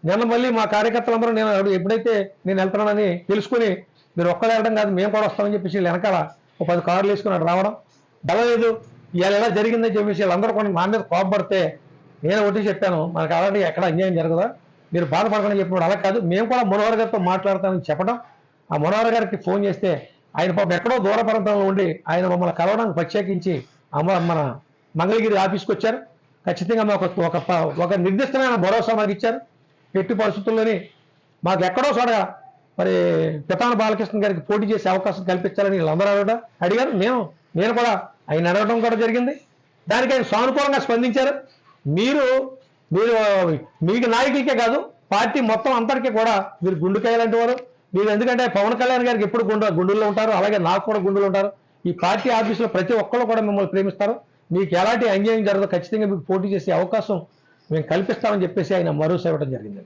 నిన్న మళ్ళీ మా కార్యకర్తలందరూ నేను ఎప్పుడైతే నేను వెళ్తున్నానని తెలుసుకుని మీరు ఒక్కరు వెళ్ళడం కాదు మేము కూడా వస్తామని చెప్పేసి వెనకాల ఒక 10 కార్లు వేసుకున్నాడు రావడం డలలేదు. ఇవాళ ఎలా జరిగిందని చెప్పేసి వీళ్ళందరూ కూడా నా మీద కోపపడితే నేను ఒకటి చెప్పాను, మనకు అలాంటి ఎక్కడ అన్యాయం జరగదా, మీరు బాధపడకుండా చెప్పినప్పుడు అలా కాదు, మేము కూడా మనోహర్ గారితో మాట్లాడతామని చెప్పడం. ఆ మనోహర్ గారికి ఫోన్ చేస్తే ఆయన పాపం ఎక్కడో దూర ప్రాంతంలో ఉండి ఆయన మమ్మల్ని కలవడానికి ప్రత్యేకించి మన మంగళగిరి ఆఫీస్కి వచ్చారు. ఖచ్చితంగా మాకు ఒక నిర్దిష్టమైన భరోసా మాకు ఇచ్చారు. ఎట్టి పరిస్థితుల్లోని మాకు ఎక్కడో చోట మరి పితాన బాలకృష్ణ గారికి పోటీ చేసే అవకాశం కల్పించాలని వీళ్ళందరూ అడిగారు. నేను కూడా ఆయన అడగడం కూడా జరిగింది. దానికి ఆయన సానుకూలంగా స్పందించారు. మీరు మీకు నాయకులకే కాదు పార్టీ మొత్తం అందరికీ కూడా మీరు గుండెకాయలాంటి వారు. మీరు ఎందుకంటే పవన్ కళ్యాణ్ గారికి ఎప్పుడు గుండెల్లో ఉంటారు, అలాగే నాకు కూడా గుండెలు ఉంటారు. ఈ పార్టీ ఆఫీసులో ప్రతి ఒక్కరు కూడా మిమ్మల్ని ప్రేమిస్తారు. మీకు ఎలాంటి అన్యాయం జరగదు, ఖచ్చితంగా మీకు పోటీ చేసే అవకాశం మేము కల్పిస్తామని చెప్పేసి ఆయన భరోసా ఇవ్వడం జరిగింది.